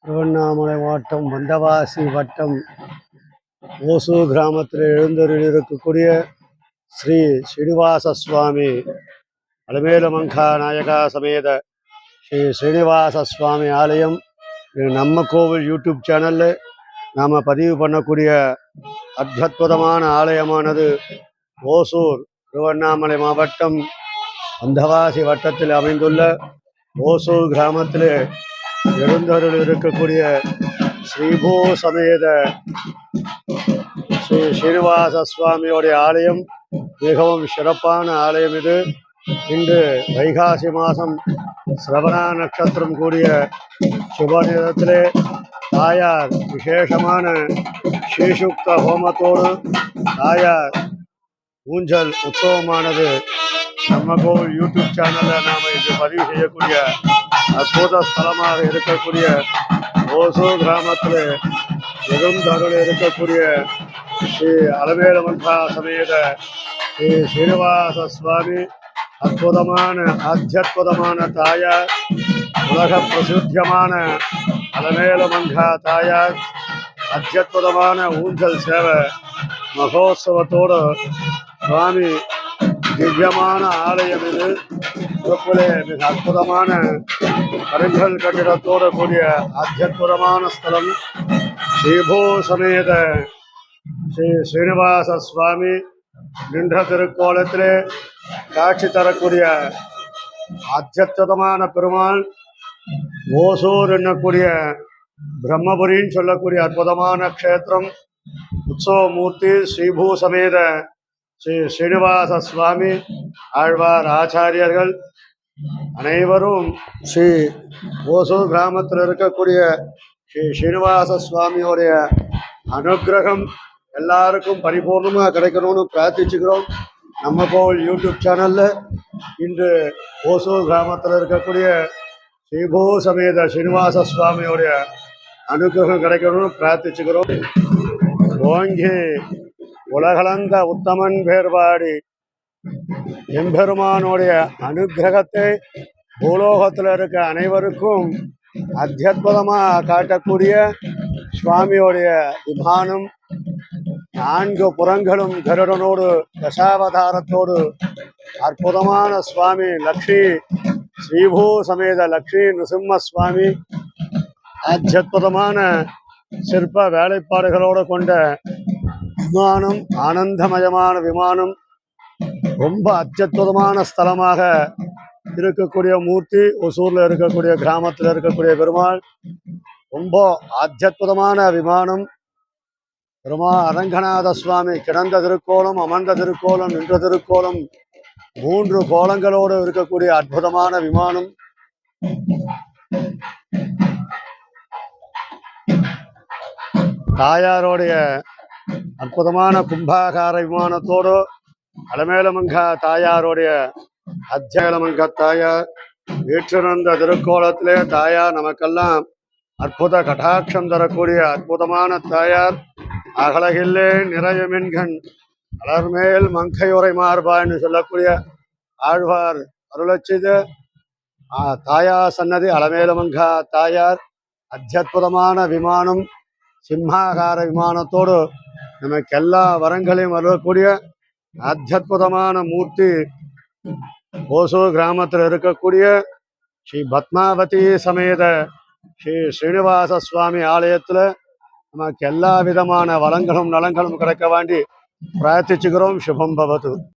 திருவண்ணாமலை மாவட்டம் வந்தவாசி வட்டம் ஓசூர் கிராமத்தில் எழுந்தருள் இருக்கக்கூடிய ஸ்ரீ ஸ்ரீனிவாச சுவாமி அலமேலுமங்கா நாயகா சமேத ஸ்ரீ ஸ்ரீனிவாச சுவாமி ஆலயம் நம்ம கோவில் யூடியூப் சேனலில் நாம் பதிவு பண்ணக்கூடிய அற்புதமான ஆலயமானது ஓசூர் திருவண்ணாமலை மாவட்டம் வந்தவாசி வட்டத்தில் அமைந்துள்ள ஓசூர் கிராமத்தில் எழுந்தருள் இருக்கக்கூடிய ஸ்ரீபூ சமேத ஸ்ரீ ஸ்ரீனிவாச சுவாமியோடைய ஆலயம் மிகவும் சிறப்பான ஆலயம். இது இன்று வைகாசி மாதம் சிரவணா நட்சத்திரம் கூடிய சுப நேரத்திலே தாயார் விசேஷமான ஸ்ரீசுக்த ஹோமத்தோடு தாயார் ஊஞ்சல் உற்சவமானது நம்ம கோவில் யூடியூப் சேனலில் நாம் இன்று பதிவு செய்யக்கூடிய அற்புத ஸ்தலமாக இருக்கக்கூடிய ஓசூர் கிராமத்தில் எழுந்தருள் இருக்கக்கூடிய ஸ்ரீ அலமேலுமங்கா சமேத ஸ்ரீ ஸ்ரீனிவாச சுவாமி அற்புதமான அத்தியுதமான தாயார், உலக பிரசித்தியமான அலமேலுமங்கா தாயார் அத்தியுதமான ஊஞ்சல் சேவை மகோத்சவத்தோடு சுவாமி திவ்யமான ஆலயம். இது சிறப்பிலே மிக அற்புதமான கருங்கல் கட்டிடத்தோடு கூடிய அத்தியுதமான ஸ்தலம். ஸ்ரீபூ சமேத ஸ்ரீ ஸ்ரீனிவாச சுவாமி நின்ற திருக்கோலத்திலே காட்சி தரக்கூடிய அத்தியுதமான பெருமாள். ஓசூர் என்னக்கூடிய பிரம்மபுரின்னு சொல்லக்கூடிய அற்புதமான க்ஷேத்திரம். உற்சவமூர்த்தி ஸ்ரீபூ சமேத ஸ்ரீ ஸ்ரீனிவாச சுவாமி ஆழ்வார் ஆச்சாரியர்கள் அனைவரும் ஸ்ரீ ஓசூர் கிராமத்தில் இருக்கக்கூடிய ஸ்ரீ ஸ்ரீனிவாச சுவாமியோடைய அனுகிரகம் எல்லாருக்கும் பரிபூர்ணமாக கிடைக்கணும்னு பிரார்த்திச்சுக்கிறோம். நம்ம கோவில் யூடியூப் சேனலில் இன்று ஓசூர் கிராமத்தில் இருக்கக்கூடிய ஸ்ரீபூ சமேத ஸ்ரீனிவாச சுவாமியோடைய அனுகிரகம் கிடைக்கணும்னு பிரார்த்திச்சுக்கிறோம். ஓங்கி உலகளந்த உத்தமன் பேர்பாடி எம்பெருமானுடைய அனுகிரகத்தை பூலோகத்தில் இருக்க அனைவருக்கும் அத்தியுதமாக காட்டக்கூடிய சுவாமியோடைய விமானம். 4 புறங்களும் கருடனோடு தசாவதாரத்தோடு அற்புதமான சுவாமி லக்ஷ்மி ஸ்ரீபூ சமேத லக்ஷ்மி நரசிம்ம சுவாமி அத்தியுதமான சிற்ப வேலைப்பாடுகளோடு கொண்ட விமானம், ஆனந்தமயமான விமானம். ரொம்ப அத்தியுதமான ஸ்தலமாக இருக்கக்கூடிய மூர்த்தி. ஒசூரில் இருக்கக்கூடிய கிராமத்தில் இருக்கக்கூடிய பெருமாள் ரொம்ப அத்தியுதமான விமானம். அரங்கநாத சுவாமி கிடந்த திருக்கோலம், அமர்ந்த திருக்கோலம், நின்ற திருக்கோலம் 3 கோலங்களோடு இருக்கக்கூடிய அற்புதமான விமானம். தாயாரோடைய அற்புதமான கும்பாகார விமானத்தோடு அலமேலுமங்கா தாயாரோடைய அத்தியலமங்க தாயார் வீற்றிருந்த திருக்கோலத்திலே தாயார் நமக்கெல்லாம் அற்புத கடாட்சம் தரக்கூடிய அற்புதமான தாயார். அகலகில்லே நிறையமென்கண் அலர்மேல் மங்கையுரை மார்பான்னு சொல்லக்கூடிய ஆழ்வார் அருளச்சித தாயார் சன்னதி அலமேலுமங்கா தாயார். அத்தியுதமான விமானம், சிம்மாகார விமானத்தோடு நமக்கு எல்லா வரங்களையும் அருளக்கூடிய அத்தியுதமான மூர்த்தி. ஓசூர் கிராமத்தில் இருக்கக்கூடிய ஸ்ரீ பத்மாவதி சமேத ஸ்ரீ ஸ்ரீனிவாச சுவாமி ஆலயத்தில் நமக்கு எல்லா விதமான வளங்களும் நலங்களும் கிடைக்க வேண்டி பிரார்த்திச்சுக்கிறோம். சுபம் பவது.